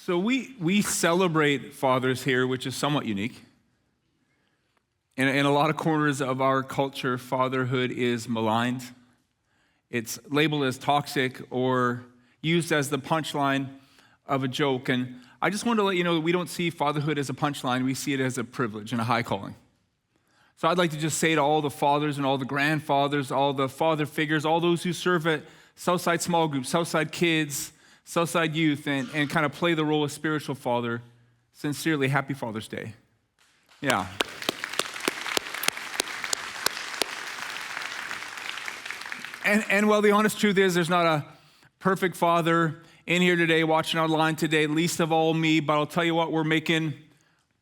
So we celebrate fathers here, which is somewhat unique. In a lot of corners of our culture, fatherhood is maligned. It's labeled as toxic or used as the punchline of a joke. And I just want to let you know that we don't see fatherhood as a punchline. We see it as a privilege and a high calling. So I'd like to just say to all the fathers and all the grandfathers, all the father figures, all those who serve at Southside small groups, Southside kids, Southside youth, and kind of play the role of spiritual father, sincerely, happy Father's Day. Yeah. And well, the honest truth is there's not a perfect father in here today, watching online today, least of all me, but I'll tell you what, we're making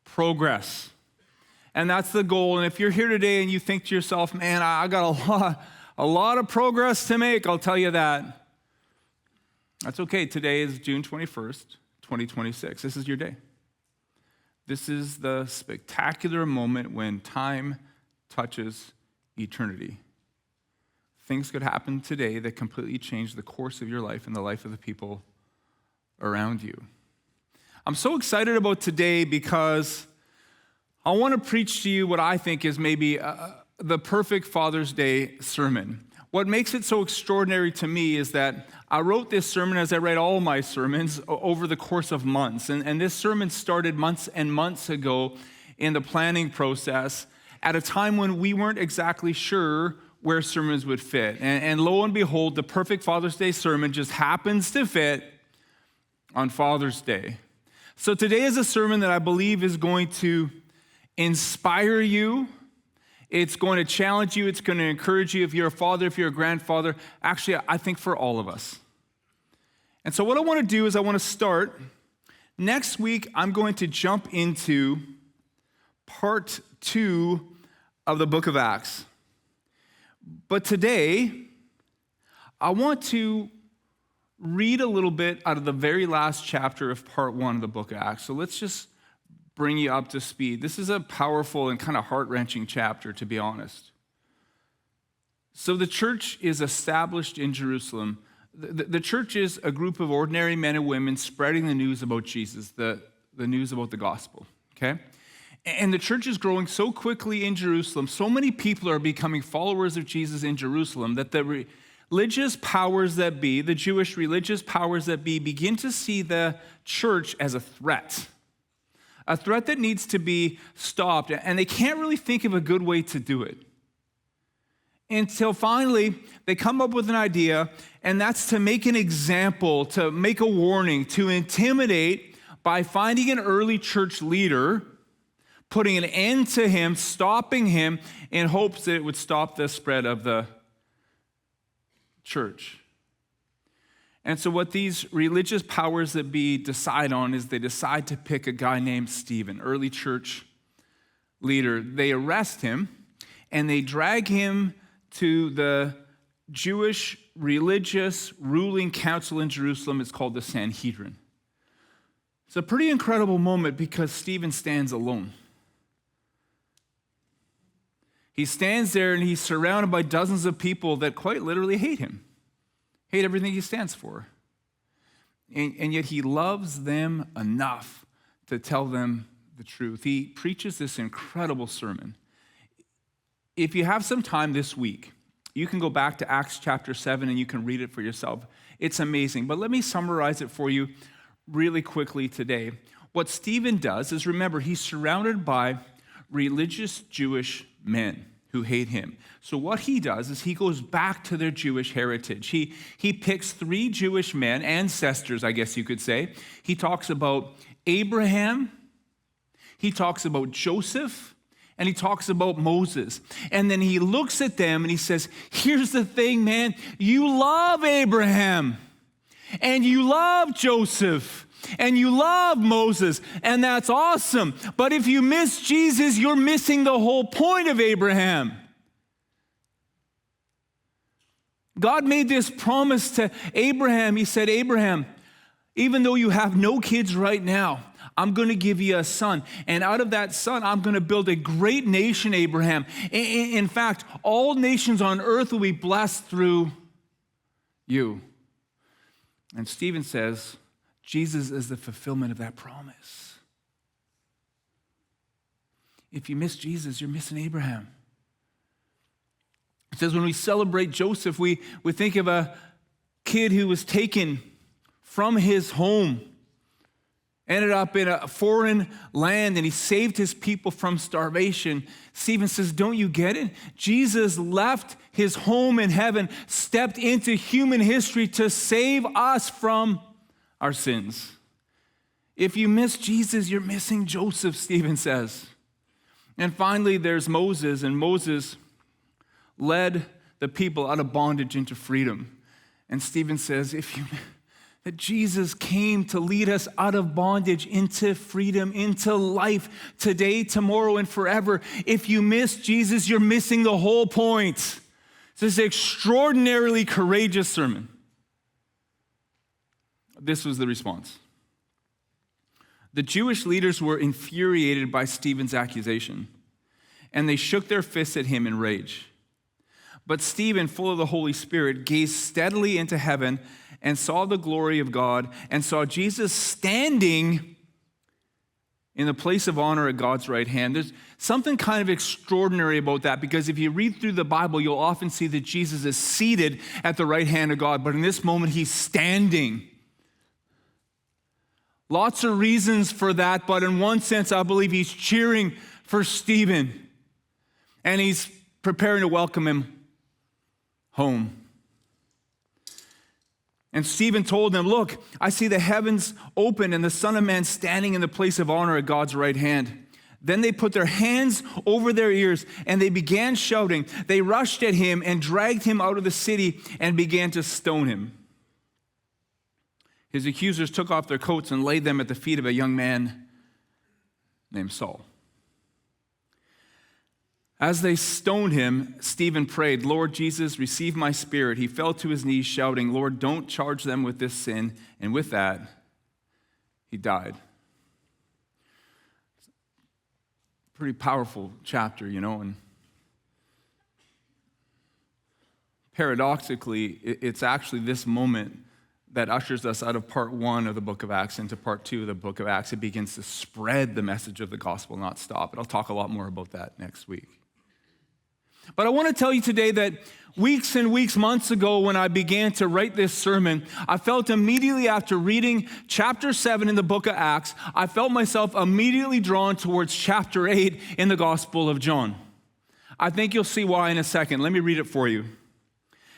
progress. And that's the goal. And if you're here today and you think to yourself, man, I got a lot of progress to make, I'll tell you that. That's okay. Today is June 21st, 2026. This is your day. This is the spectacular moment when time touches eternity. Things could happen today that completely change the course of your life and the life of the people around you. I'm so excited about today because I want to preach to you what I think is maybe the perfect Father's Day sermon. What makes it so extraordinary to me is that I wrote this sermon, as I write all of my sermons, over the course of months. And this sermon started months and months ago in the planning process at a time when we weren't exactly sure where sermons would fit. And lo and behold, the perfect Father's Day sermon just happens to fit on Father's Day. So today is a sermon that I believe is going to inspire you. It's going to challenge you. It's going to encourage you if you're a father, if you're a grandfather. Actually, I think for all of us. And so what I want to do is I want to start. Next week, I'm going to jump into part 2 of the book of Acts. But today, I want to read a little bit out of the very last chapter of part 1 of the book of Acts. So let's just bring you up to speed. This is a powerful and kind of heart-wrenching chapter, to be honest. So the church is established in Jerusalem. The church is a group of ordinary men and women spreading the news about Jesus, the news about the gospel, okay? And the church is growing so quickly in Jerusalem, so many people are becoming followers of Jesus in Jerusalem that the religious powers that be, the Jewish religious powers that be, begin to see the church as a threat that needs to be stopped, and they can't really think of a good way to do it. Until finally, they come up with an idea, and that's to make an example, to make a warning, to intimidate by finding an early church leader, putting an end to him, stopping him, in hopes that it would stop the spread of the church. And so what these religious powers that be decide on is they decide to pick a guy named Stephen, early church leader. They arrest him, and they drag him to the Jewish religious ruling council in Jerusalem. It's called the Sanhedrin. It's a pretty incredible moment because Stephen stands alone. He stands there and he's surrounded by dozens of people that quite literally hate him, hate everything he stands for. And yet he loves them enough to tell them the truth. He preaches this incredible sermon. If you have some time this week, you can go back to Acts chapter 7 and you can read it for yourself. It's amazing. But let me summarize it for you really quickly today. What Stephen does is, remember, he's surrounded by religious Jewish men who hate him. So what he does is he goes back to their Jewish heritage. He picks 3 Jewish men, ancestors, I guess you could say. He talks about Abraham, he talks about Joseph, and he talks about Moses. And then he looks at them and he says, here's the thing, man, you love Abraham, and you love Joseph, and you love Moses, and that's awesome. But if you miss Jesus, you're missing the whole point of Abraham. God made this promise to Abraham. He said, Abraham, even though you have no kids right now, I'm going to give you a son. And out of that son, I'm going to build a great nation, Abraham. In fact, all nations on earth will be blessed through you. And Stephen says, Jesus is the fulfillment of that promise. If you miss Jesus, you're missing Abraham. It says when we celebrate Joseph, we think of a kid who was taken from his home, ended up in a foreign land, and he saved his people from starvation. Stephen says, don't you get it? Jesus left his home in heaven, stepped into human history to save us from our sins. If you miss Jesus, you're missing Joseph, Stephen says. And finally, there's Moses, and Moses led the people out of bondage into freedom. And Stephen says, that Jesus came to lead us out of bondage into freedom, into life, today, tomorrow, and forever. If you miss Jesus, you're missing the whole point. This is an extraordinarily courageous sermon. This was the response. The Jewish leaders were infuriated by Stephen's accusation, and they shook their fists at him in rage. But Stephen, full of the Holy Spirit, gazed steadily into heaven and saw the glory of God and saw Jesus standing in the place of honor at God's right hand. There's something kind of extraordinary about that, because if you read through the Bible, you'll often see that Jesus is seated at the right hand of God, but in this moment, he's standing. Lots of reasons for that, but in one sense, I believe he's cheering for Stephen, and he's preparing to welcome him home. And Stephen told them, look, I see the heavens open and the Son of Man standing in the place of honor at God's right hand. Then they put their hands over their ears and they began shouting. They rushed at him and dragged him out of the city and began to stone him. His accusers took off their coats and laid them at the feet of a young man named Saul. As they stoned him, Stephen prayed, Lord Jesus, receive my spirit. He fell to his knees shouting, Lord, don't charge them with this sin. And with that, he died. Pretty powerful chapter, and paradoxically, it's actually this moment that ushers us out of part 1 of the book of Acts into part 2 of the book of Acts. It begins to spread the message of the gospel, not stop. And I'll talk a lot more about that next week. But I want to tell you today that weeks and weeks, months ago, when I began to write this sermon, I felt immediately after reading chapter 7 in the book of Acts, I felt myself immediately drawn towards chapter 8 in the Gospel of John. I think you'll see why in a second. Let me read it for you.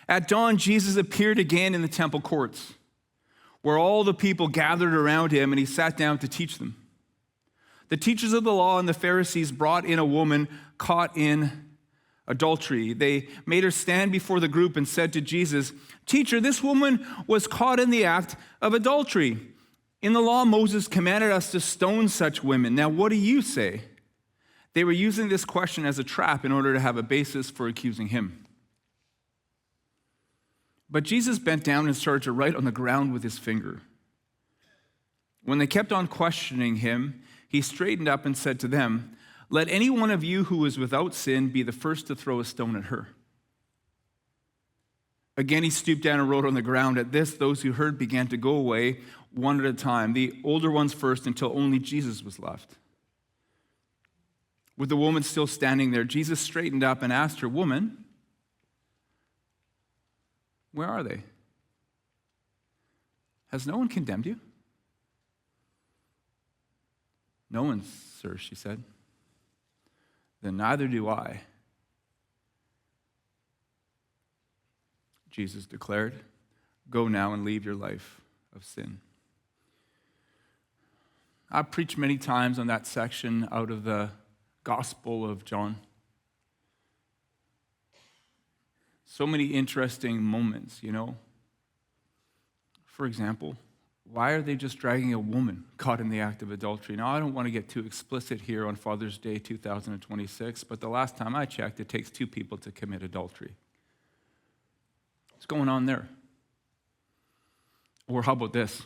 At dawn, Jesus appeared again in the temple courts, where all the people gathered around him, and he sat down to teach them. The teachers of the law and the Pharisees brought in a woman caught in adultery. They made her stand before the group and said to Jesus, Teacher, this woman was caught in the act of adultery. In the law, Moses commanded us to stone such women. Now, what do you say? They were using this question as a trap in order to have a basis for accusing him. But Jesus bent down and started to write on the ground with his finger. When they kept on questioning him, he straightened up and said to them, Let any one of you who is without sin be the first to throw a stone at her. Again, he stooped down and wrote on the ground. At this, those who heard began to go away one at a time, the older ones first, until only Jesus was left. With the woman still standing there, Jesus straightened up and asked her, Woman, where are they? Has no one condemned you? No one, sir, she said. Then neither do I. Jesus declared, Go now and leave your life of sin. I've preached many times on that section out of the Gospel of John. So many interesting moments, For example, why are they just dragging a woman caught in the act of adultery? Now, I don't want to get too explicit here on Father's Day 2026, but the last time I checked, it takes 2 people to commit adultery. What's going on there? Or how about this?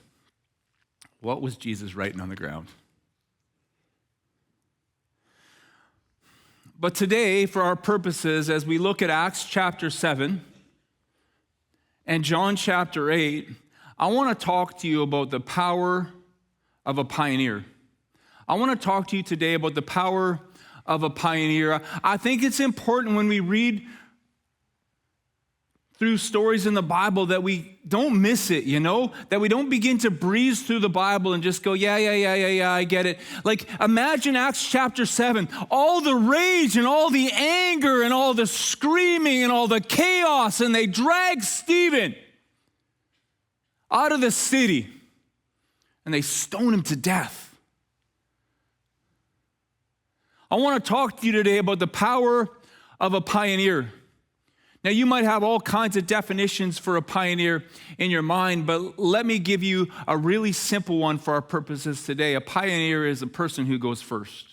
What was Jesus writing on the ground? But today, for our purposes, as we look at Acts chapter 7 and John chapter 8, I want to talk to you about the power of a pioneer. I want to talk to you today about the power of a pioneer. I think it's important when we read through stories in the Bible that we don't miss it, that we don't begin to breeze through the Bible and just go, yeah, I get it. Like, imagine Acts chapter 7, all the rage and all the anger and all the screaming and all the chaos, and they drag Stephen out of the city and they stone him to death. I want to talk to you today about the power of a pioneer. Now, you might have all kinds of definitions for a pioneer in your mind, but let me give you a really simple one for our purposes today. A pioneer is a person who goes first.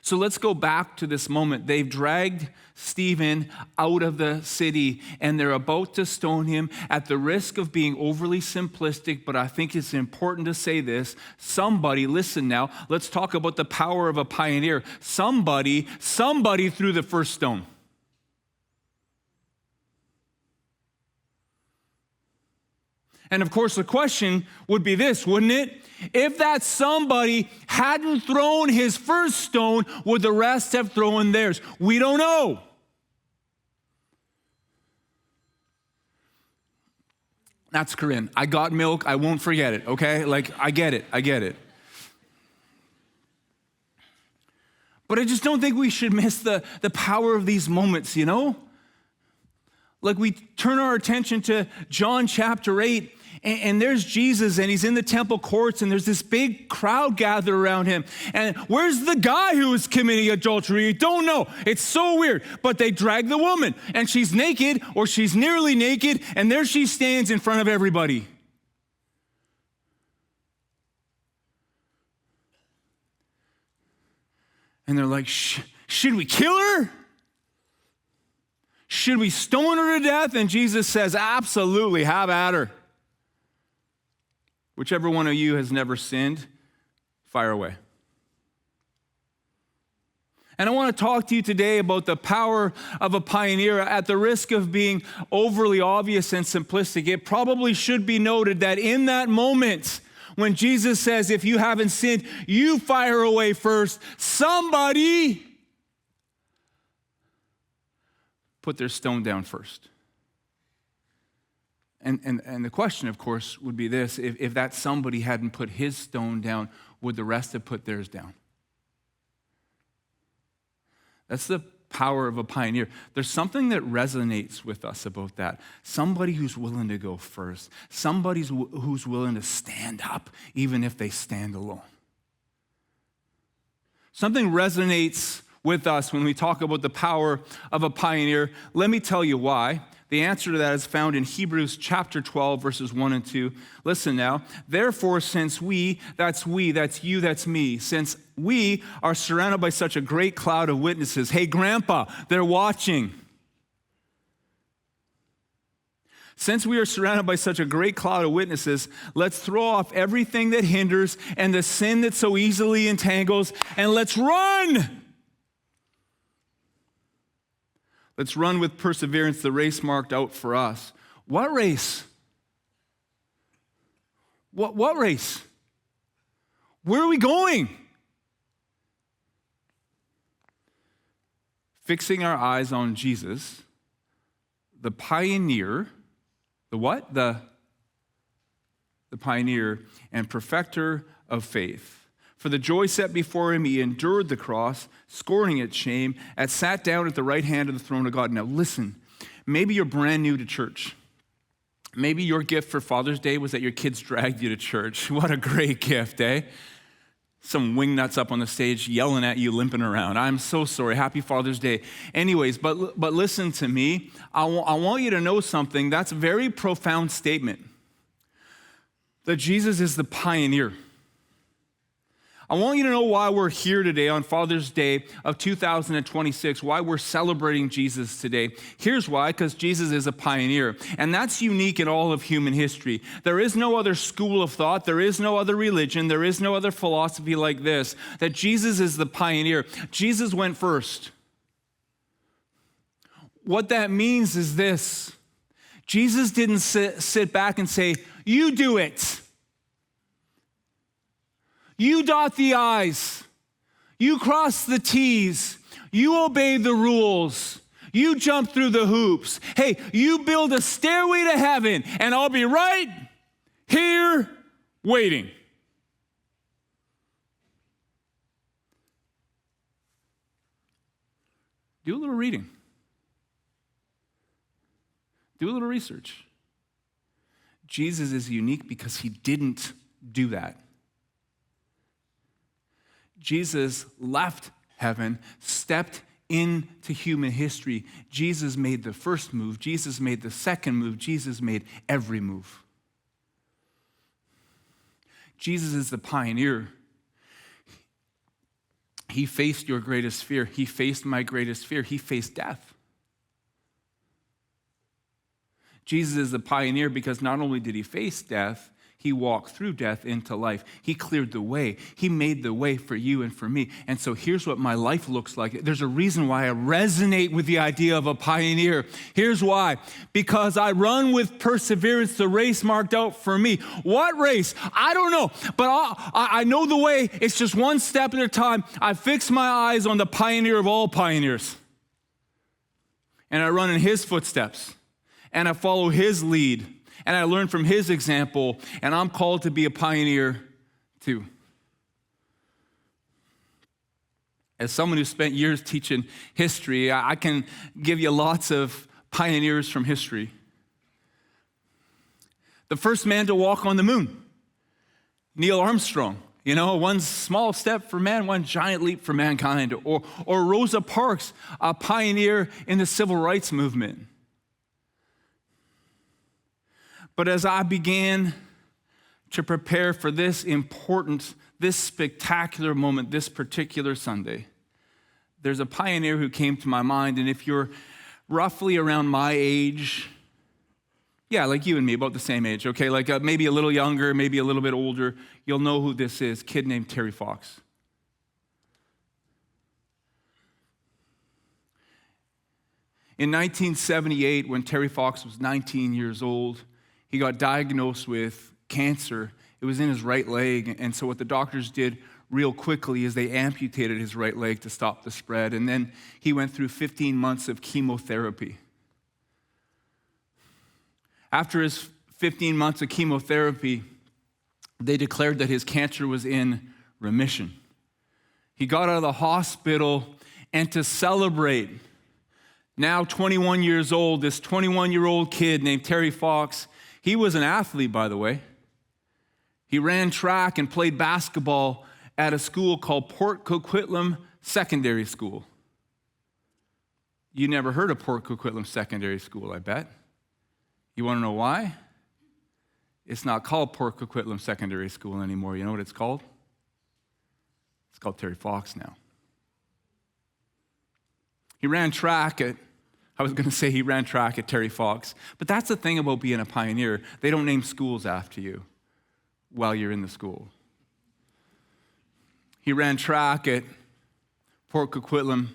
So let's go back to this moment. They've dragged Stephen out of the city, and they're about to stone him at the risk of being overly simplistic, but I think it's important to say this. Somebody, listen now, let's talk about the power of a pioneer. Somebody threw the first stone. And of course, the question would be this, wouldn't it? If that somebody hadn't thrown his first stone, would the rest have thrown theirs? We don't know. That's Corinne. I got milk. I won't forget it, okay? I get it. But I just don't think we should miss the power of these moments, Like, we turn our attention to John chapter 8, and there's Jesus, and he's in the temple courts, and there's this big crowd gathered around him. And where's the guy who was committing adultery? You don't know. It's so weird. But they drag the woman, and she's naked, or she's nearly naked, and there she stands in front of everybody. And they're like, should we kill her? Should we stone her to death? And Jesus says, absolutely, have at her. Whichever one of you has never sinned, fire away. And I want to talk to you today about the power of a pioneer. At the risk of being overly obvious and simplistic, it probably should be noted that in that moment, when Jesus says, if you haven't sinned, you fire away first, somebody put their stone down first. And the question, of course, would be this. If that somebody hadn't put his stone down, would the rest have put theirs down? That's the power of a pioneer. There's something that resonates with us about that. Somebody who's willing to go first. Somebody who's willing to stand up, even if they stand alone. Something resonates with us when we talk about the power of a pioneer. Let me tell you why. The answer to that is found in Hebrews chapter 12, verses 1 and 2. Listen now. Therefore, since that's you, that's me, since we are surrounded by such a great cloud of witnesses. Hey, Grandpa, they're watching. Since we are surrounded by such a great cloud of witnesses, let's throw off everything that hinders and the sin that so easily entangles, and let's run. Let's run with perseverance the race marked out for us. What race? What race? Where are we going? Fixing our eyes on Jesus, the pioneer, the what? The pioneer and perfecter of faith. For the joy set before him, he endured the cross, scorning its shame, and sat down at the right hand of the throne of God. Now listen, maybe you're brand new to church. Maybe your gift for Father's Day was that your kids dragged you to church. What a great gift, eh? Some wingnuts up on the stage yelling at you, limping around. I'm so sorry. Happy Father's Day. Anyways, but listen to me. I want you to know something. That's a very profound statement. That Jesus is the pioneer. I want you to know why we're here today on Father's Day of 2026, why we're celebrating Jesus today. Here's why, because Jesus is a pioneer, and that's unique in all of human history. There is no other school of thought, there is no other religion, there is no other philosophy like this, that Jesus is the pioneer. Jesus went first. What that means is this. Jesus didn't sit back and say, you do it. You dot the I's. You cross the T's. You obey the rules. You jump through the hoops. Hey, you build a stairway to heaven, and I'll be right here waiting. Do a little reading. Do a little research. Jesus is unique because he didn't do that. Jesus left heaven, stepped into human history. Jesus made the first move. Jesus made the second move. Jesus made every move. Jesus is the pioneer. He faced your greatest fear. He faced my greatest fear. He faced death. Jesus is the pioneer because not only did he face death, he walked through death into life. He cleared the way. He made the way for you and for me. And so here's what my life looks like. There's a reason why I resonate with the idea of a pioneer. Here's why. Because I run with perseverance the race marked out for me. What race? I don't know. But I know the way. It's just one step at a time. I fix my eyes on the pioneer of all pioneers. And I run in his footsteps. And I follow his lead. And I learn from his example, and I'm called to be a pioneer too. As someone who spent years teaching history, I can give you lots of pioneers from history. The first man to walk on the moon, Neil Armstrong. You know, one small step for man, one giant leap for mankind. Or Rosa Parks, a pioneer in the civil rights movement. But as I began to prepare for this important, this spectacular moment, this particular Sunday, there's a pioneer who came to my mind. And if you're roughly around my age, yeah, like you and me, about the same age, okay? Like maybe a little younger, maybe a little bit older, you'll know who this is, a kid named Terry Fox. In 1978, when Terry Fox was 19 years old, he got diagnosed with cancer. It was in his right leg. And so what the doctors did real quickly is they amputated his right leg to stop the spread. And then he went through 15 months of chemotherapy. After his 15 months of chemotherapy, they declared that his cancer was in remission. He got out of the hospital, and to celebrate, now 21 years old, this 21-year-old kid named Terry Fox, he was an athlete, by the way. He ran track and played basketball at a school called Port Coquitlam Secondary School. You never heard of Port Coquitlam Secondary School, I bet. You want to know why? It's not called Port Coquitlam Secondary School anymore. You know what it's called? It's called Terry Fox now. He ran track at Terry Fox. But that's the thing about being a pioneer. They don't name schools after you while you're in the school. He ran track at Port Coquitlam.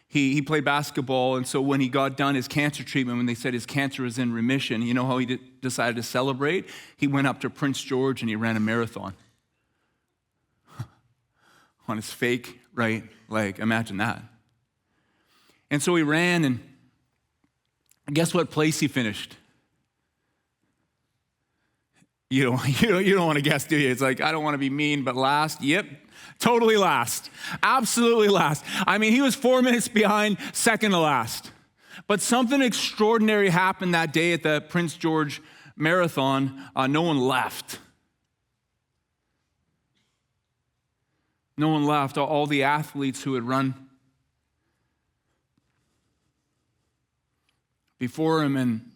He played basketball, and so when he got done his cancer treatment, when they said his cancer was in remission, you know how he decided to celebrate? He went up to Prince George and he ran a marathon on his fake right leg. Imagine that. And so he ran, and guess what place he finished? You don't want to guess, do you? It's like, I don't want to be mean, but last? Yep, totally last. Absolutely last. I mean, he was 4 minutes behind, second to last. But something extraordinary happened that day at the Prince George Marathon. No one left. No one left. All the athletes who had run before him and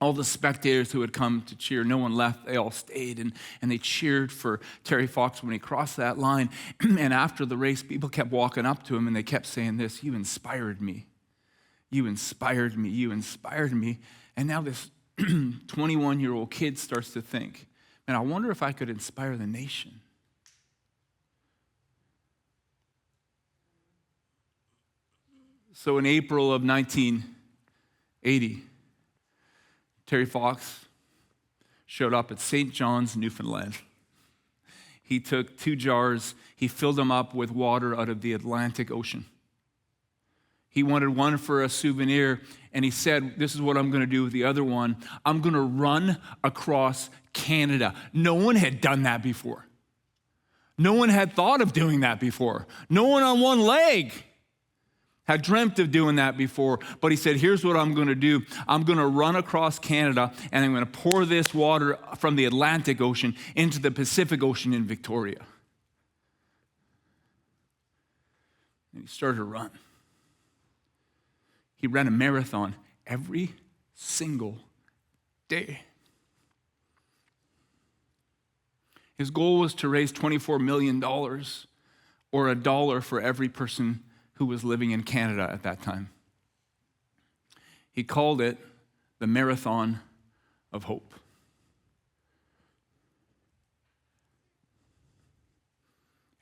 all the spectators who had come to cheer, no one left. They all stayed and they cheered for Terry Fox when he crossed that line. And after the race, people kept walking up to him and they kept saying this: "You inspired me. You inspired me. You inspired me." And now this 21-year-old kid starts to think, man, I wonder if I could inspire the nation. So in April of 19 80, Terry Fox showed up at St. John's, Newfoundland. He took 2 jars, he filled them up with water out of the Atlantic Ocean. He wanted one for a souvenir, and he said, this is what I'm going to do with the other one. I'm going to run across Canada. No one had done that before. No one had thought of doing that before. No one on one leg had dreamt of doing that before. But he said, here's what I'm going to do. I'm going to run across Canada, and I'm going to pour this water from the Atlantic Ocean into the Pacific Ocean in Victoria. And he started to run. He ran a marathon every single day. His goal was to raise $24 million, or $1 for every person who was living in Canada at that time. He called it the Marathon of Hope.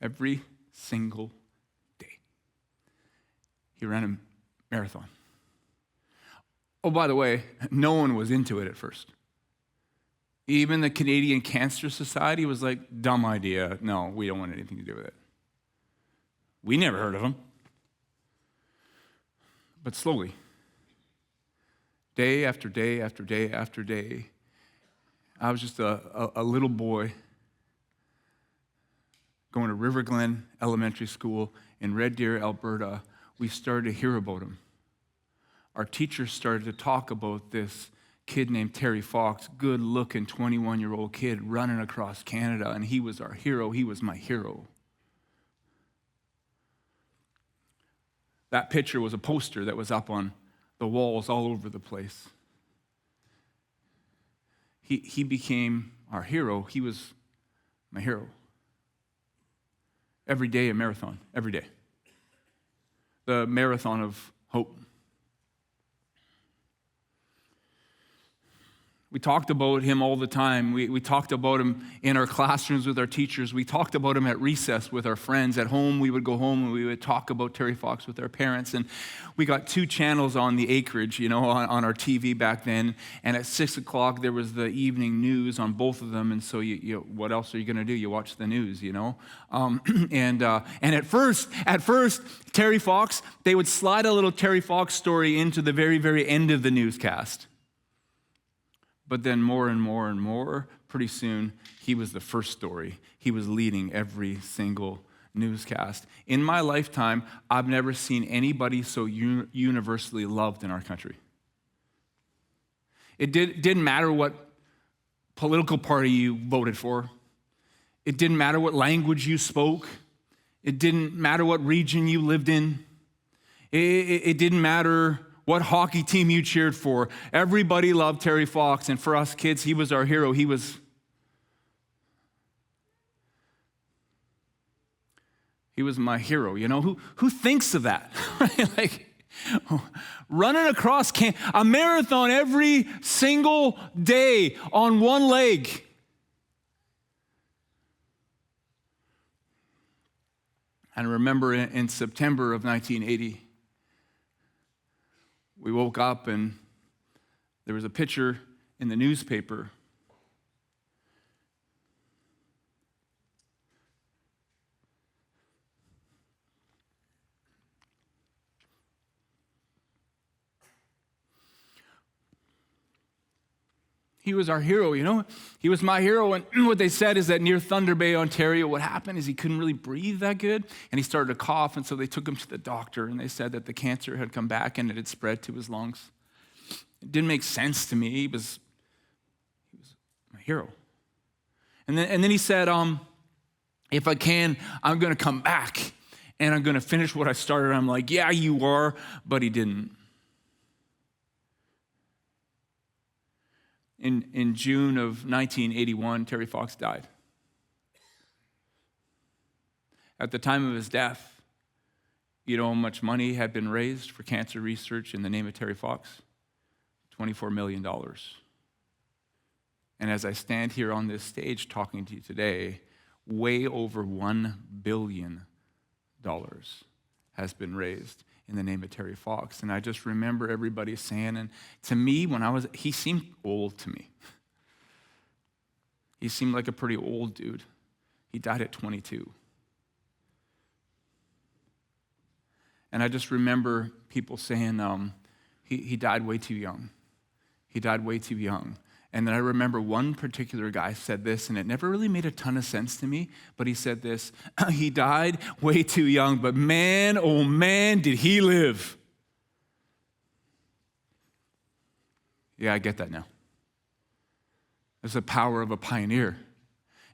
Every single day, he ran a marathon. Oh, by the way, no one was into it at first. Even the Canadian Cancer Society was like, dumb idea. No, we don't want anything to do with it. We never heard of him. But slowly, day after day after day after day, I was just a little boy going to River Glen Elementary School in Red Deer, Alberta. We started to hear about him. Our teachers started to talk about this kid named Terry Fox, good-looking 21-year-old kid running across Canada, and he was our hero. He was my hero. That picture was a poster that was up on the walls all over the place. He became our hero. He was my hero. Every day a marathon, every day. The marathon of hope. We talked about him all the time. We talked about him in our classrooms with our teachers. We talked about him at recess with our friends. At home, we would go home and we would talk about Terry Fox with our parents. And we got 2 channels on the acreage, on our TV back then. And at 6 o'clock, there was the evening news on both of them. And so, what else are you going to do? You watch the news, And at first, Terry Fox, they would slide a little Terry Fox story into the very, very end of the newscast. But then more and more and more, pretty soon, he was the first story. He was leading every single newscast. In my lifetime, I've never seen anybody so universally loved in our country. It didn't matter what political party you voted for. It didn't matter what language you spoke. It didn't matter what region you lived in. It didn't matter what hockey team you cheered for. Everybody loved Terry Fox, and for us kids, he was our hero. He was my hero. Who thinks of that? Like running across a marathon every single day on one leg. And I remember in September of 1980, we woke up and there was a picture in the newspaper. He was our hero, He was my hero. And what they said is that near Thunder Bay, Ontario, what happened is he couldn't really breathe that good. And he started to cough. And so they took him to the doctor. And they said that the cancer had come back and it had spread to his lungs. It didn't make sense to me. He was my hero. And then he said, if I can, I'm going to come back. And I'm going to finish what I started. I'm like, yeah, you are. But he didn't. In June of 1981, Terry Fox died. At the time of his death, you know how much money had been raised for cancer research in the name of Terry Fox? $24 million. And as I stand here on this stage talking to you today, way over $1 billion has been raised in the name of Terry Fox. And I just remember everybody saying, and to me, he seemed old to me. He seemed like a pretty old dude. He died at 22. And I just remember people saying, he died way too young. He died way too young. And then I remember one particular guy said this, and it never really made a ton of sense to me, but he said this, he died way too young, but man, oh man, did he live. Yeah, I get that now. There's the power of a pioneer.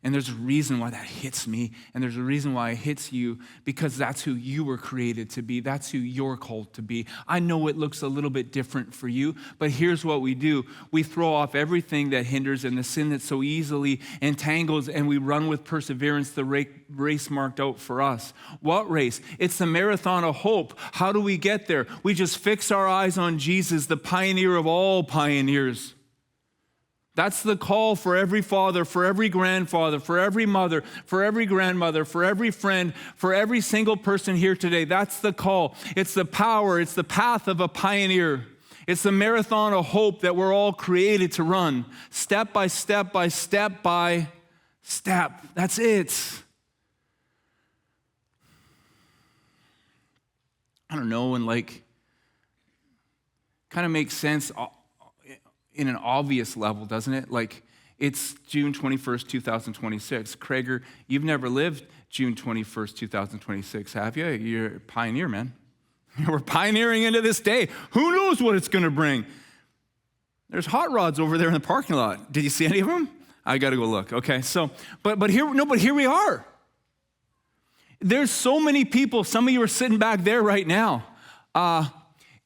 And there's a reason why that hits me, and there's a reason why it hits you, because that's who you were created to be. That's who you're called to be. I know it looks a little bit different for you, but here's what we do. We throw off everything that hinders and the sin that so easily entangles, and we run with perseverance the race marked out for us. What race? It's the marathon of hope. How do we get there? We just fix our eyes on Jesus, the pioneer of all pioneers. That's the call for every father, for every grandfather, for every mother, for every grandmother, for every friend, for every single person here today. That's the call. It's the power. It's the path of a pioneer. It's the marathon of hope that we're all created to run, step by step by step by step. That's it. I don't know, and kind of makes sense in an obvious level, doesn't it? Like, it's June 21st, 2026. Krager, you've never lived June 21st, 2026, have you? You're a pioneer, man. We're pioneering into this day. Who knows what it's going to bring? There's hot rods over there in the parking lot. Did you see any of them? I got to go look. Okay, so, but here we are. There's so many people. Some of you are sitting back there right now.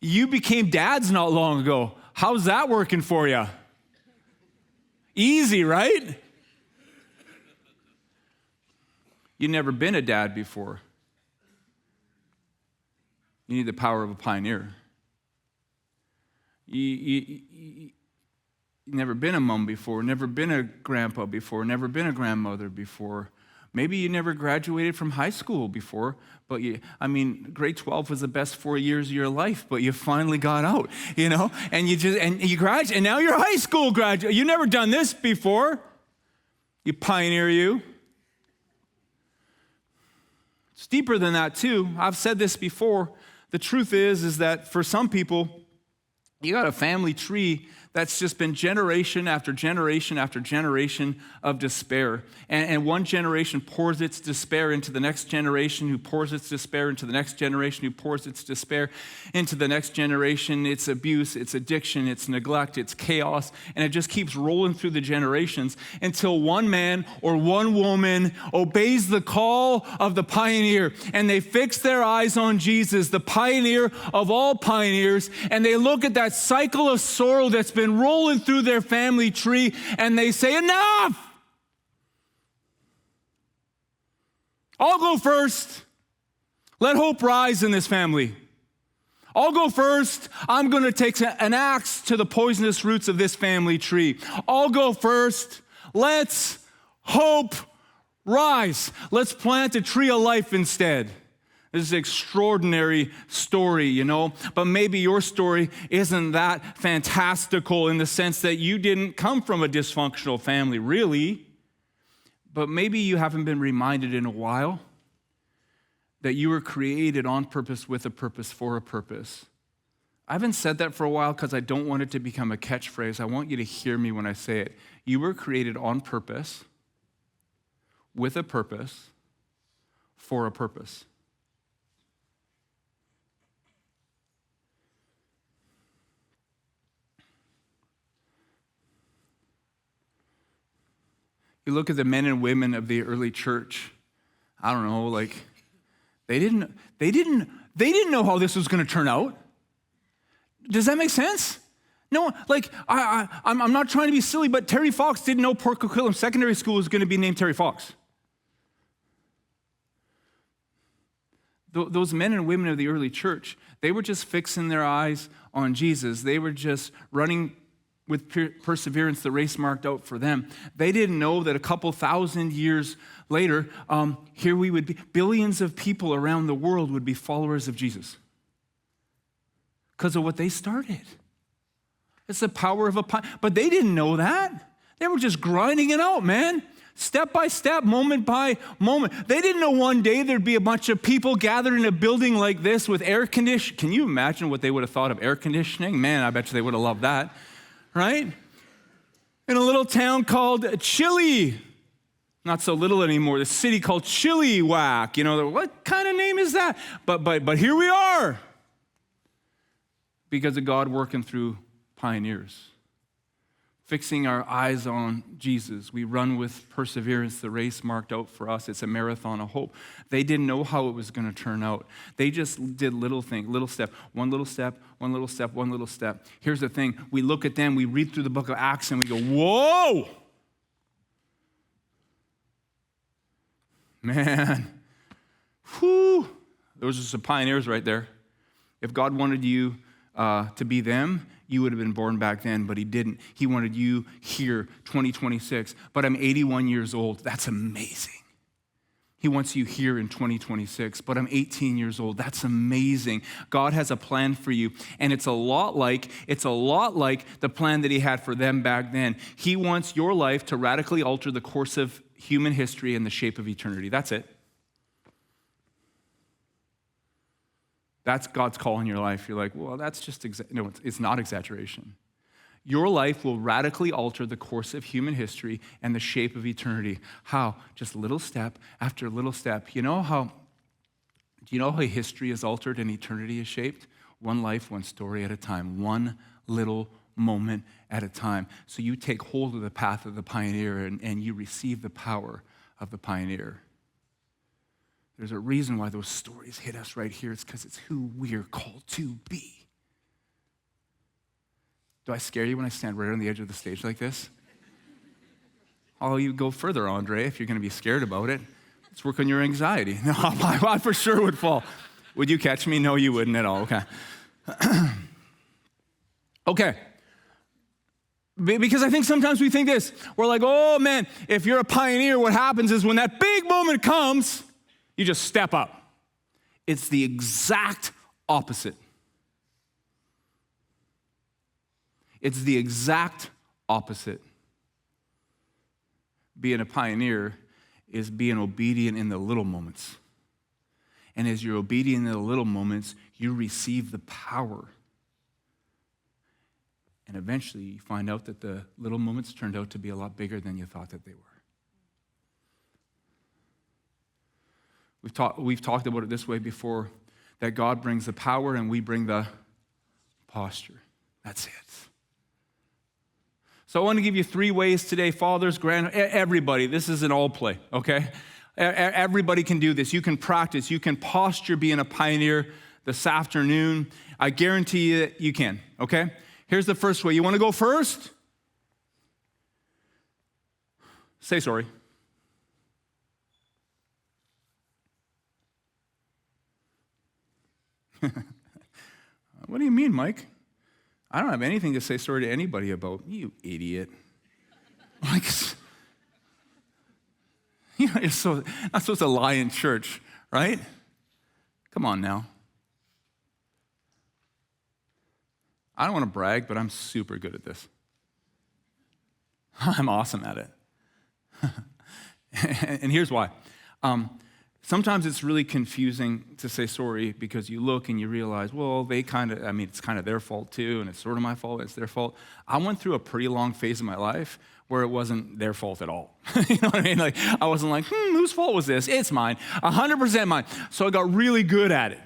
You became dads not long ago. How's that working for you? Easy, right? You've never been a dad before. You need the power of a pioneer. You've never been a mom before, never been a grandpa before, never been a grandmother before. Maybe you never graduated from high school before, but grade 12 was the best 4 years of your life, but you finally got out, and you graduated, and now you're a high school graduate. You've never done this before. You pioneer you. It's deeper than that too. I've said this before. The truth is that for some people, you got a family tree that's just been generation after generation after generation of despair. And one generation pours its despair into the next generation, who pours its despair into the next generation, who pours its despair into the next generation. It's abuse, it's addiction, it's neglect, it's chaos, and it just keeps rolling through the generations until one man or one woman obeys the call of the pioneer, and they fix their eyes on Jesus, the pioneer of all pioneers, and they look at that cycle of sorrow that's been rolling through their family tree, and they say, enough! I'll go first. Let hope rise in this family. I'll go first. I'm going to take an axe to the poisonous roots of this family tree. I'll go first. Let's hope rise. Let's plant a tree of life instead. This is an extraordinary story, but maybe your story isn't that fantastical in the sense that you didn't come from a dysfunctional family, really. But maybe you haven't been reminded in a while that you were created on purpose, with a purpose, for a purpose. I haven't said that for a while because I don't want it to become a catchphrase. I want you to hear me when I say it. You were created on purpose, with a purpose, for a purpose. You look at the men and women of the early church. I don't know, they didn't know how this was going to turn out. Does that make sense? No, I'm not trying to be silly, but Terry Fox didn't know Port Coquitlam Secondary School was going to be named Terry Fox. Those men and women of the early church, they were just fixing their eyes on Jesus. They were just running with perseverance the race marked out for them. They didn't know that a couple thousand years later, here we would be, billions of people around the world would be followers of Jesus because of what they started. It's the power of a but they didn't know that. They were just grinding it out, man. Step by step, moment by moment. They didn't know one day there'd be a bunch of people gathered in a building like this with air conditioning. Can you imagine what they would have thought of air conditioning? Man, I bet you they would have loved that, right? In a little town called Chile. Not so little anymore. The city called Chilliwack. You know, what kind of name is that? But here we are. Because of God working through pioneers. Fixing our eyes on Jesus. We run with perseverance the race marked out for us. It's a marathon of hope. They didn't know how it was going to turn out. They just did little things, little step, one little step, one little step, one little step. Here's the thing. We look at them, we read through the book of Acts, and we go, whoa! Man. Whew. Those are some pioneers right there. If God wanted you to be them, you would have been born back then, but he didn't. He wanted you here, 2026. But I'm 81 years old. That's amazing. He wants you here in 2026, but I'm 18 years old. That's amazing. God has a plan for you, and it's a lot like the plan that he had for them back then. He wants your life to radically alter the course of human history and the shape of eternity. That's it. That's God's call in your life. You're like, well, that's just, no, it's not exaggeration. Your life will radically alter the course of human history and the shape of eternity. How? Just little step after little step. Do you know how history is altered and eternity is shaped? One life, one story at a time. One little moment at a time. So you take hold of the path of the pioneer and you receive the power of the pioneer. There's a reason why those stories hit us right here. It's because it's who we're called to be. Do I scare you when I stand right on the edge of the stage like this? Oh, you go further, Andre, if you're going to be scared about it. Let's work on your anxiety. No, I for sure would fall. Would you catch me? No, you wouldn't at all. Okay. Okay. Because I think sometimes we think this. We're like, oh, man, if you're a pioneer, what happens is when that big moment comes, you just step up. It's the exact opposite. It's the exact opposite. Being a pioneer is being obedient in the little moments. And as you're obedient in the little moments, you receive the power. And eventually you find out that the little moments turned out to be a lot bigger than you thought that they were. We've talked about it this way before, that God brings the power and we bring the posture. That's it. So I want to give you 3 ways today, fathers, everybody. This is an all play, okay? Everybody can do this. You can practice. You can posture being a pioneer this afternoon. I guarantee you that you can, okay? Here's the first way. You want to go first? Say sorry. What do you mean, Mike? I don't have anything to say sorry to anybody about. You idiot. Like, you're not supposed to lie in church, right? Come on now. I don't want to brag, but I'm super good at this. I'm awesome at it. And here's why. Sometimes it's really confusing to say sorry because you look and you realize, well, it's kind of their fault too, and it's sort of my fault, it's their fault. I went through a pretty long phase of my life where it wasn't their fault at all. You know what I mean? Like, I wasn't like, whose fault was this? It's mine, 100% mine. So I got really good at it.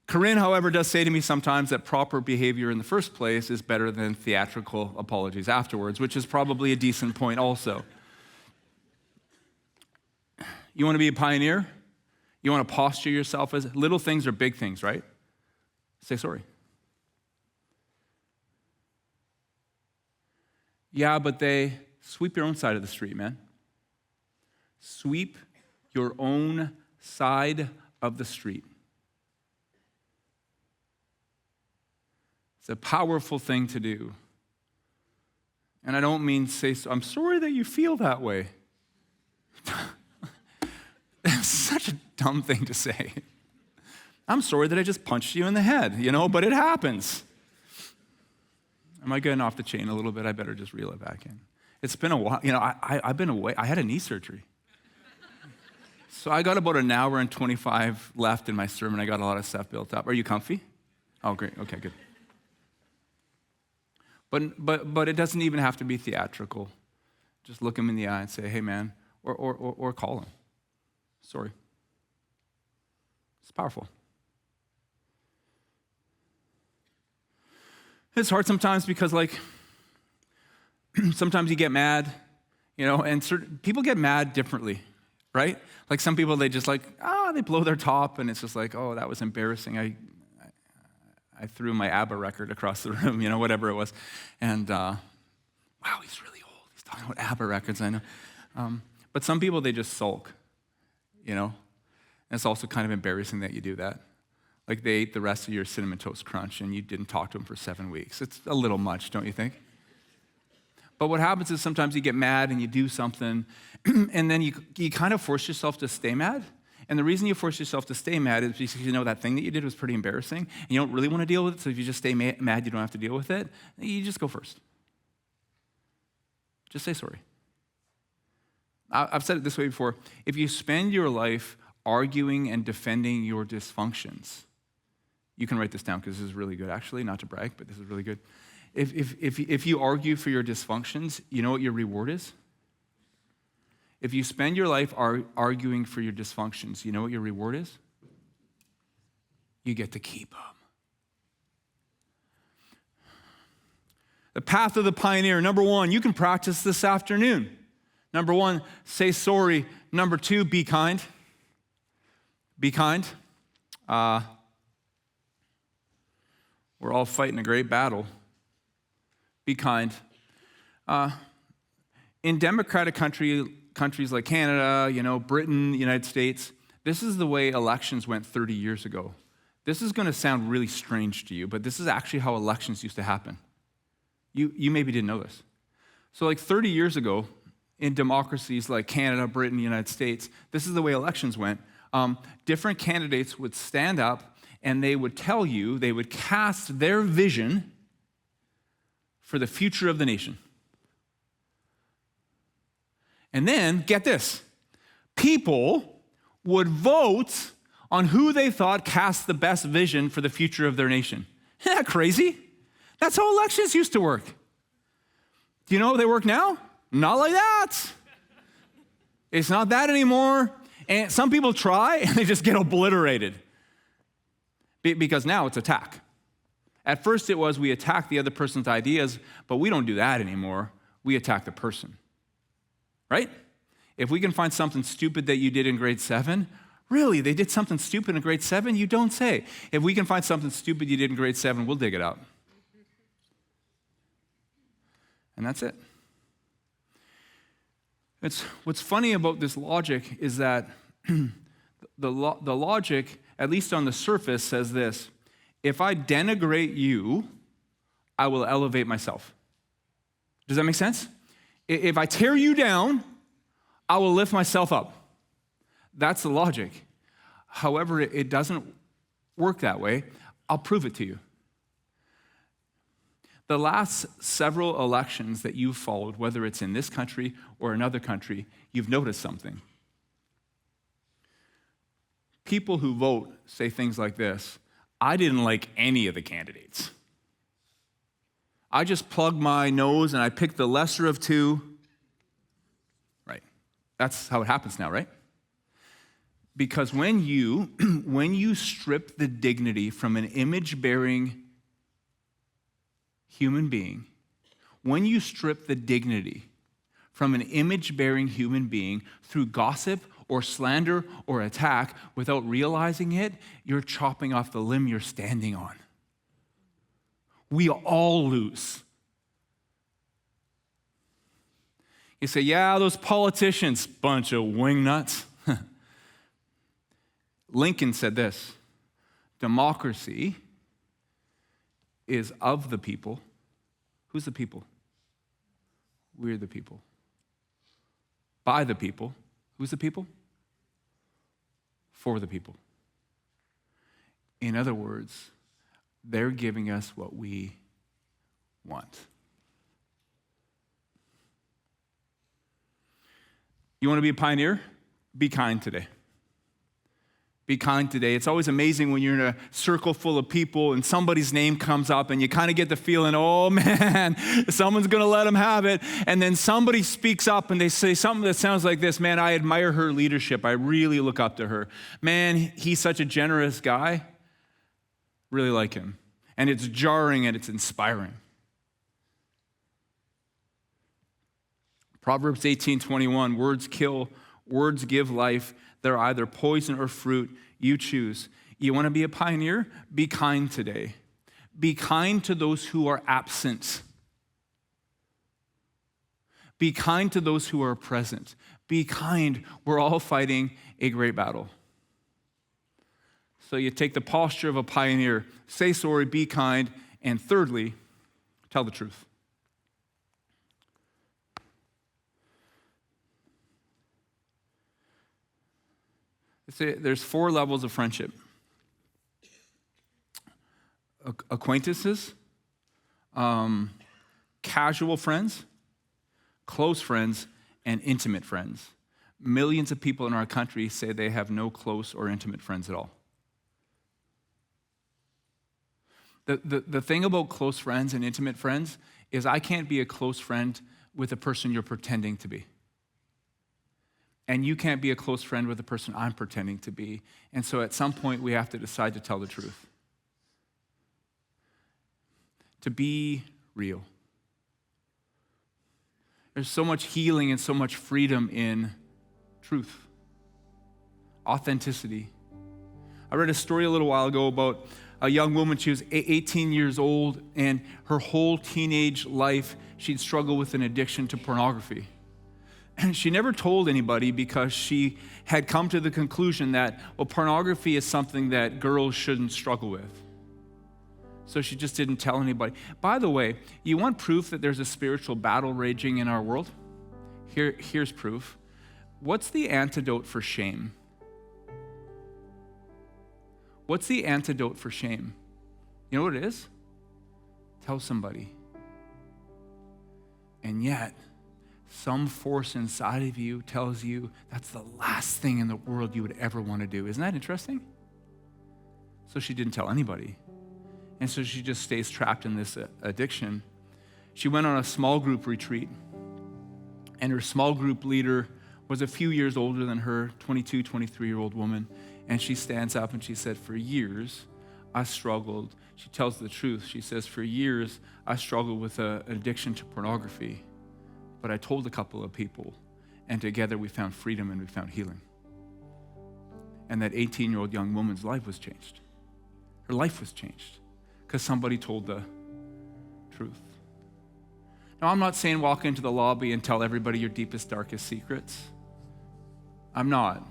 Corinne, however, does say to me sometimes that proper behavior in the first place is better than theatrical apologies afterwards, which is probably a decent point also. You want to be a pioneer? You want to posture yourself as little things or big things, right? Say sorry. Yeah, but they sweep your own side of the street, man. Sweep your own side of the street. It's a powerful thing to do. And I don't mean say, I'm sorry that you feel that way. That's such a dumb thing to say. I'm sorry that I just punched you in the head, but it happens. Am I getting off the chain a little bit? I better just reel it back in. It's been a while. I've been away. I had a knee surgery. So I got about an hour and 25 left in my sermon. I got a lot of stuff built up. Are you comfy? Oh, great. Okay, good. But it doesn't even have to be theatrical. Just look him in the eye and say, hey, man, or call him. Sorry. It's powerful. It's hard sometimes because, sometimes you get mad, and people get mad differently, right? Like some people, they just they blow their top, and it's just like, oh, that was embarrassing. I threw my ABBA record across the room, whatever it was. And, wow, he's really old. He's talking about ABBA records, I know. But some people, they just sulk, And it's also kind of embarrassing that you do that. Like they ate the rest of your Cinnamon Toast Crunch and you didn't talk to them for 7 weeks. It's a little much, don't you think? But what happens is sometimes you get mad and you do something, and then you kind of force yourself to stay mad. And the reason you force yourself to stay mad is because that thing that you did was pretty embarrassing, and you don't really want to deal with it, so if you just stay mad, you don't have to deal with it. You just go first. Just say sorry. I've said it this way before. If you spend your life arguing and defending your dysfunctions, you can write this down because this is really good, actually, not to brag, but this is really good. If you argue for your dysfunctions, you know what your reward is? If you spend your life arguing for your dysfunctions, you know what your reward is? You get to keep them. The path of the pioneer. Number 1, you can practice this afternoon. Number 1, say sorry. Number 2, be kind. Be kind. We're all fighting a great battle. Be kind. In democratic countries like Canada, Britain, the United States, this is the way elections went 30 years ago. This is going to sound really strange to you, but this is actually how elections used to happen. You maybe didn't know this. So 30 years ago, in democracies like Canada, Britain, the United States, this is the way elections went. Different candidates would stand up and they would tell you, they would cast their vision for the future of the nation. And then, get this, people would vote on who they thought cast the best vision for the future of their nation. Isn't that crazy? That's how elections used to work. Do you know how they work now? Not like that. It's not that anymore. And some people try and they just get obliterated. Because now it's attack. At first it was we attack the other person's ideas, but we don't do that anymore. We attack the person. Right? If we can find something stupid that you did in grade 7, really, they did something stupid in grade 7? You don't say. If we can find something stupid you did in grade 7, we'll dig it up. And that's it. What's funny about this logic is that the logic, at least on the surface, says this: if I denigrate you, I will elevate myself. Does that make sense? If I tear you down, I will lift myself up. That's the logic. However, it doesn't work that way. I'll prove it to you. The last several elections that you've followed, whether it's in this country or another country, you've noticed something. People who vote say things like this: I didn't like any of the candidates. I just plugged my nose and I picked the lesser of two. Right. That's how it happens now, right? Because when you strip the dignity from an image-bearing human being, when you strip the dignity from an image-bearing human being through gossip or slander or attack without realizing it, you're chopping off the limb you're standing on. We all lose. You say, yeah, those politicians, bunch of wingnuts. Lincoln said this: democracy is of the people. Who's the people? We're the people. By the people. Who's the people? For the people. In other words, they're giving us what we want. You want to be a pioneer? Be kind today. Be kind today. It's always amazing when you're in a circle full of people and somebody's name comes up and you kind of get the feeling, oh man, someone's going to let them have it. And then somebody speaks up and they say something that sounds like this: man, I admire her leadership. I really look up to her. Man, he's such a generous guy. Really like him. And it's jarring and it's inspiring. Proverbs 18:21, words kill, words give life. They're either poison or fruit. You choose. You want to be a pioneer? Be kind today. Be kind to those who are absent. Be kind to those who are present. Be kind. We're all fighting a great battle. So you take the posture of a pioneer. Say sorry, be kind, and thirdly, tell the truth. There's 4 levels of friendship. Acquaintances, casual friends, close friends, and intimate friends. Millions of people in our country say they have no close or intimate friends at all. The thing about close friends and intimate friends is I can't be a close friend with a person you're pretending to be. And you can't be a close friend with the person I'm pretending to be. And so at some point, we have to decide to tell the truth. To be real. There's so much healing and so much freedom in truth. Authenticity. I read a story a little while ago about a young woman. She was 18 years old, and her whole teenage life, she'd struggled with an addiction to pornography. And she never told anybody because she had come to the conclusion that, well, pornography is something that girls shouldn't struggle with. So she just didn't tell anybody. By the way, you want proof that there's a spiritual battle raging in our world? Here's proof. What's the antidote for shame? What's the antidote for shame? You know what it is? Tell somebody. And yet, some force inside of you tells you that's the last thing in the world you would ever want to do. Isn't that interesting? So she didn't tell anybody. And so she just stays trapped in this addiction. She went on a small group retreat, and her small group leader was a few years older than her, 22, 23-year-old woman. And she stands up and she said, for years, I struggled. She tells the truth. She says, for years, I struggled with an addiction to pornography. But I told a couple of people, and together we found freedom and we found healing. And that 18-year-old young woman's life was changed. Her life was changed because somebody told the truth. Now, I'm not saying walk into the lobby and tell everybody your deepest, darkest secrets. I'm not.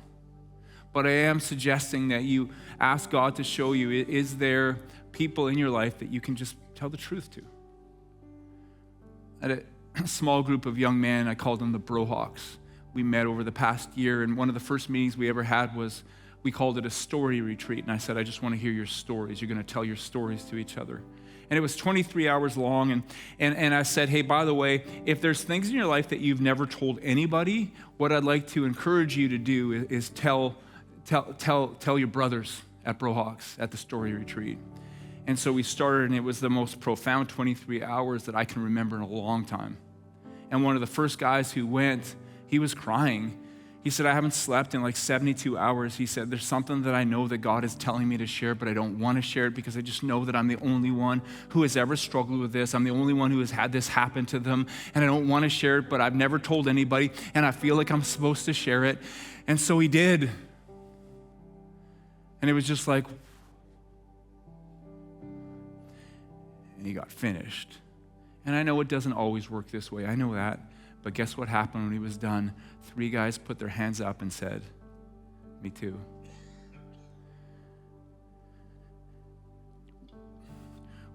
But I am suggesting that you ask God to show you, is there people in your life that you can just tell the truth to? At a small group of young men, I called them the Brohawks. We met over the past year, and one of the first meetings we ever had was, we called it a story retreat. And I said, I just want to hear your stories. You're going to tell your stories to each other. And it was 23 hours long. And I said, hey, by the way, if there's things in your life that you've never told anybody, what I'd like to encourage you to do is tell your brothers at Brohawks at the story retreat. And so we started, and it was the most profound 23 hours that I can remember in a long time. And one of the first guys who went, he was crying. He said, I haven't slept in like 72 hours. He said, there's something that I know that God is telling me to share, but I don't want to share it because I just know that I'm the only one who has ever struggled with this. I'm the only one who has had this happen to them, and I don't want to share it, but I've never told anybody, and I feel like I'm supposed to share it. And so he did. And it was just like, and he got finished. And I know it doesn't always work this way. I know that. But guess what happened when he was done? 3 guys put their hands up and said, me too.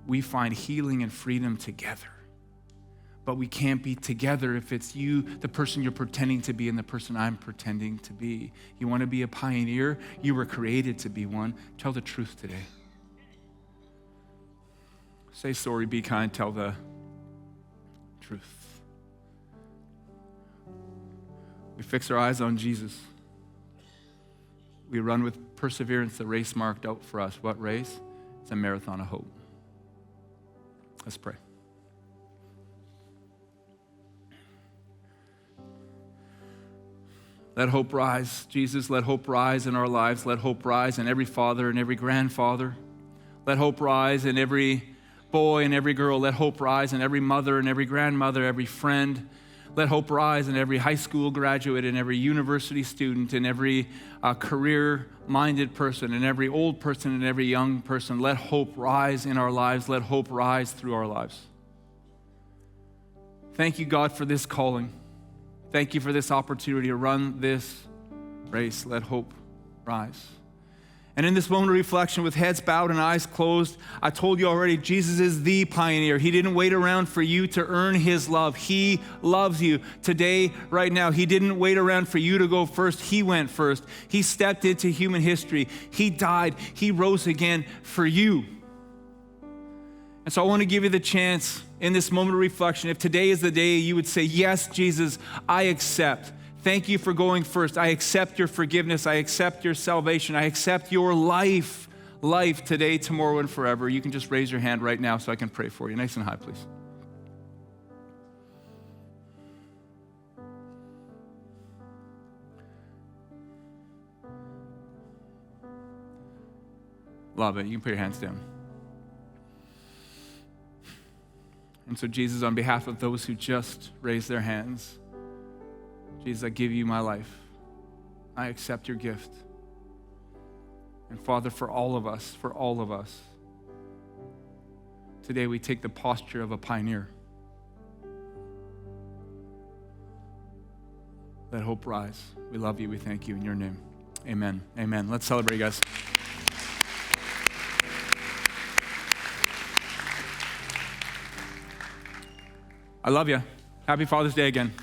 We find healing and freedom together. But we can't be together if it's you, the person you're pretending to be, and the person I'm pretending to be. You want to be a pioneer? You were created to be one. Tell the truth today. Say sorry, be kind, tell the truth. We fix our eyes on Jesus. We run with perseverance the race marked out for us. What race? It's a marathon of hope. Let's pray. Let hope rise. Jesus, let hope rise in our lives. Let hope rise in every father and every grandfather. Let hope rise in every boy and every girl. Let hope rise in every mother and every grandmother, every friend. Let hope rise in every high school graduate and every university student and every career-minded person and every old person and every young person. Let hope rise in our lives. Let hope rise through our lives. Thank you, God, for this calling. Thank you for this opportunity to run this race. Let hope rise. And in this moment of reflection, with heads bowed and eyes closed, I told you already, Jesus is the pioneer. He didn't wait around for you to earn his love. He loves you today, right now. He didn't wait around for you to go first. He went first. He stepped into human history. He died. He rose again for you. And so I want to give you the chance in this moment of reflection. If today is the day you would say, yes, Jesus, I accept. Thank you for going first. I accept your forgiveness. I accept your salvation. I accept your life today, tomorrow, and forever. You can just raise your hand right now so I can pray for you. Nice and high, please. Love it. You can put your hands down. And so, Jesus, on behalf of those who just raised their hands, Jesus, I give you my life. I accept your gift. And Father, for all of us, today we take the posture of a pioneer. Let hope rise. We love you. We thank you in your name. Amen. Amen. Let's celebrate, guys. I love you. Happy Father's Day again.